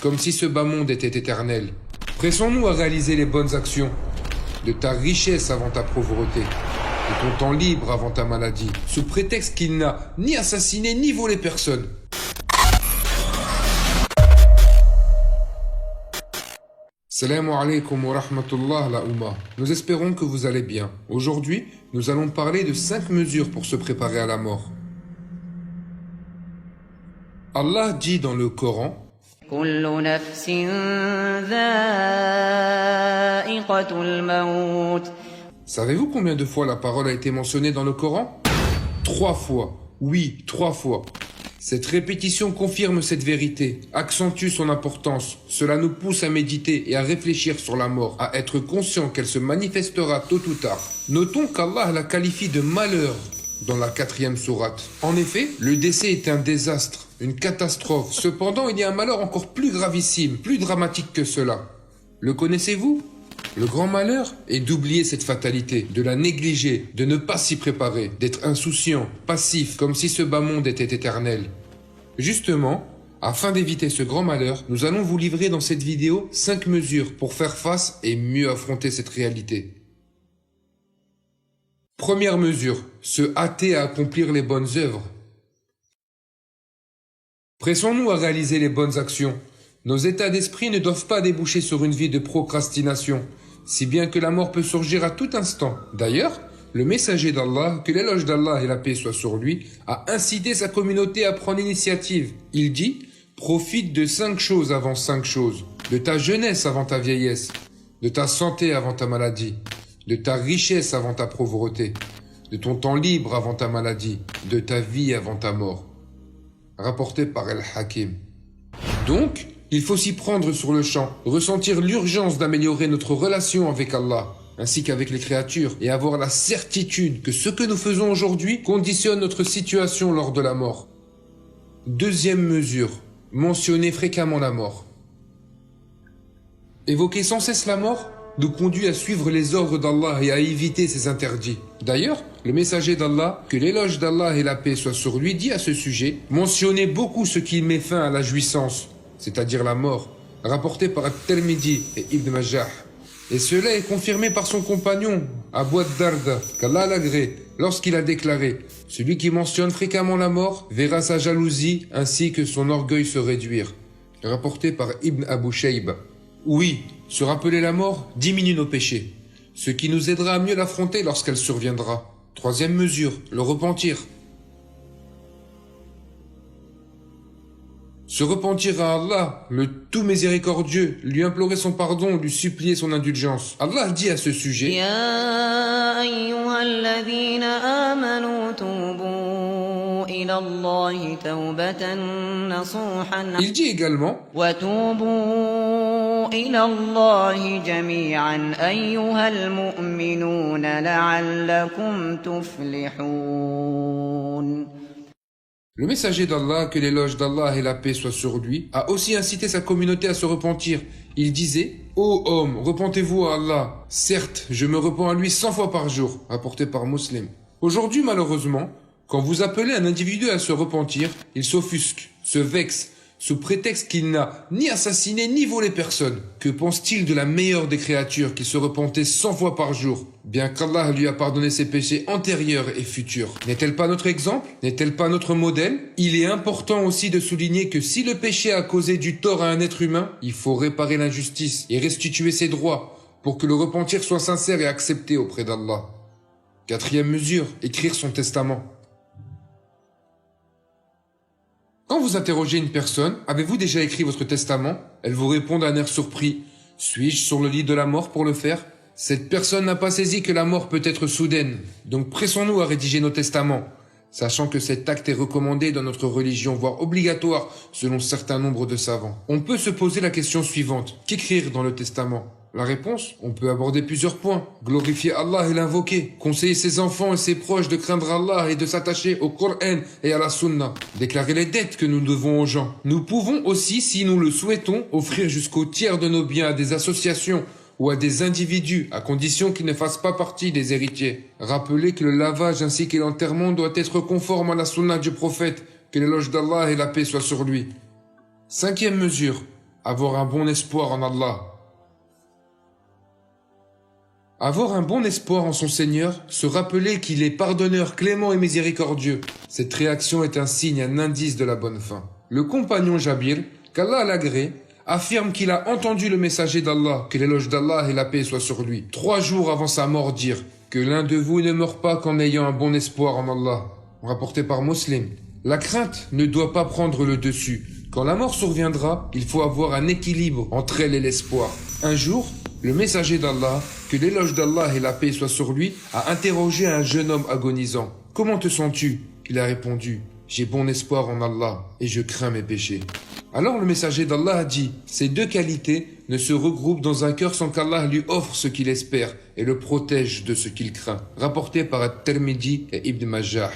comme si ce bas monde était éternel. Pressons-nous à réaliser les bonnes actions, de ta richesse avant ta pauvreté, de ton temps libre avant ta maladie, sous prétexte qu'il n'a ni assassiné ni volé personne. Salam alaikum wa rahmatullah la Oumma. Nous espérons que vous allez bien. Aujourd'hui, nous allons parler de 5 mesures pour se préparer à la mort. Allah dit dans le Coran: كل نفس ذائقة الموت. Savez-vous combien de fois la parole a été mentionnée dans le Coran? 3 fois. Oui, 3 fois. Cette répétition confirme cette vérité, accentue son importance. Cela nous pousse à méditer et à réfléchir sur la mort, à être conscient qu'elle se manifestera tôt ou tard. Notons qu'Allah la qualifie de malheur dans la 4e sourate. En effet, le décès est un désastre, une catastrophe. Cependant, il y a un malheur encore plus gravissime, plus dramatique que cela. Le connaissez-vous? Le grand malheur est d'oublier cette fatalité, de la négliger, de ne pas s'y préparer, d'être insouciant, passif, comme si ce bas monde était éternel. Justement, afin d'éviter ce grand malheur, nous allons vous livrer dans cette vidéo 5 mesures pour faire face et mieux affronter cette réalité. Première mesure, se hâter à accomplir les bonnes œuvres. Pressons-nous à réaliser les bonnes actions. Nos états d'esprit ne doivent pas déboucher sur une vie de procrastination, si bien que la mort peut surgir à tout instant. D'ailleurs, le messager d'Allah, que l'éloge d'Allah et la paix soient sur lui, a incité sa communauté à prendre l'initiative. Il dit: profite de 5 choses avant 5 choses, de ta jeunesse avant ta vieillesse, de ta santé avant ta maladie, de ta richesse avant ta pauvreté, de ton temps libre avant ta maladie, de ta vie avant ta mort. Rapporté par Al-Hakim. Donc, il faut s'y prendre sur le champ, ressentir l'urgence d'améliorer notre relation avec Allah, ainsi qu'avec les créatures, et avoir la certitude que ce que nous faisons aujourd'hui conditionne notre situation lors de la mort. Deuxième mesure, mentionner fréquemment la mort. Évoquer sans cesse la mort nous conduit à suivre les ordres d'Allah et à éviter ses interdits. D'ailleurs, le messager d'Allah, que l'éloge d'Allah et la paix soient sur lui, dit à ce sujet: mentionnez beaucoup ce qui met fin à la jouissance, c'est-à-dire la mort, rapporté par At-Tirmidhi et Ibn Majah. Et cela est confirmé par son compagnon, Abu Darda, qu'Allah l'agrée, lorsqu'il a déclaré: celui qui mentionne fréquemment la mort verra sa jalousie ainsi que son orgueil se réduire. Rapporté par Ibn Abu Shayba. Oui, se rappeler la mort diminue nos péchés, ce qui nous aidera à mieux l'affronter lorsqu'elle surviendra. Troisième mesure, le repentir. Se repentir à Allah, le tout miséricordieux, lui implorer son pardon, lui supplier son indulgence. Allah dit à ce sujet: يا أيها الذين آمنوا توبوا إلى الله توبة نصوحا. Il dit également: وتوبوا إلى الله جميعا أيها المؤمنون لعلكم تفلحون. Le messager d'Allah, que l'éloge d'Allah et la paix soient sur lui, a aussi incité sa communauté à se repentir. Il disait: ô homme, repentez-vous à Allah. Certes, je me repens à lui 100 fois par jour, rapporté par Muslim. Aujourd'hui, malheureusement, quand vous appelez un individu à se repentir, il s'offusque, se vexe, sous prétexte qu'il n'a ni assassiné ni volé personne. Que pense-t-il de la meilleure des créatures qui se repentait 100 fois par jour, bien qu'Allah lui a pardonné ses péchés antérieurs et futurs? N'est-elle pas notre exemple? N'est-elle pas notre modèle? Il est important aussi de souligner que si le péché a causé du tort à un être humain, il faut réparer l'injustice et restituer ses droits pour que le repentir soit sincère et accepté auprès d'Allah. Quatrième mesure, écrire son testament. Quand vous interrogez une personne: avez-vous déjà écrit votre testament? Elle vous répond d'un air surpris: suis-je sur le lit de la mort pour le faire? Cette personne n'a pas saisi que la mort peut être soudaine. Donc pressons-nous à rédiger nos testaments, sachant que cet acte est recommandé dans notre religion, voire obligatoire selon certains nombres de savants. On peut se poser la question suivante: qu'écrire dans le testament? La réponse, on peut aborder plusieurs points. Glorifier Allah et l'invoquer. Conseiller ses enfants et ses proches de craindre Allah et de s'attacher au Coran et à la Sunna. Déclarer les dettes que nous devons aux gens. Nous pouvons aussi, si nous le souhaitons, offrir jusqu'au tiers de nos biens à des associations ou à des individus, à condition qu'ils ne fassent pas partie des héritiers. Rappelez que le lavage ainsi que l'enterrement doit être conforme à la Sunna du prophète, que l'éloge d'Allah et la paix soient sur lui. Cinquième mesure, avoir un bon espoir en Allah. Avoir un bon espoir en son Seigneur, se rappeler qu'il est pardonneur, clément et miséricordieux. Cette réaction est un signe, un indice de la bonne fin. Le compagnon Jabir, qu'Allah l'agrée, affirme qu'il a entendu le messager d'Allah, que l'éloge d'Allah et la paix soient sur lui, 3 jours avant sa mort dire que l'un de vous ne meurt pas qu'en ayant un bon espoir en Allah. Rapporté par Muslim. La crainte ne doit pas prendre le dessus. Quand la mort surviendra, il faut avoir un équilibre entre elle et l'espoir. Un jour, le messager d'Allah, que l'éloge d'Allah et la paix soient sur lui, a interrogé un jeune homme agonisant. « Comment te sens-tu » Il a répondu « J'ai bon espoir en Allah et je crains mes péchés. » Alors le messager d'Allah a dit « Ces 2 qualités ne se regroupent dans un cœur sans qu'Allah lui offre ce qu'il espère et le protège de ce qu'il craint. » Rapporté par At-Tirmidhi et Ibn Majah.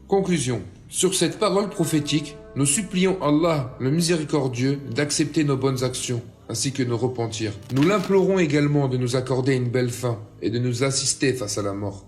Conclusion. Sur cette parole prophétique, nous supplions Allah, le miséricordieux, d'accepter nos bonnes actions, ainsi que nos repentirs. Nous l'implorons également de nous accorder une belle fin et de nous assister face à la mort.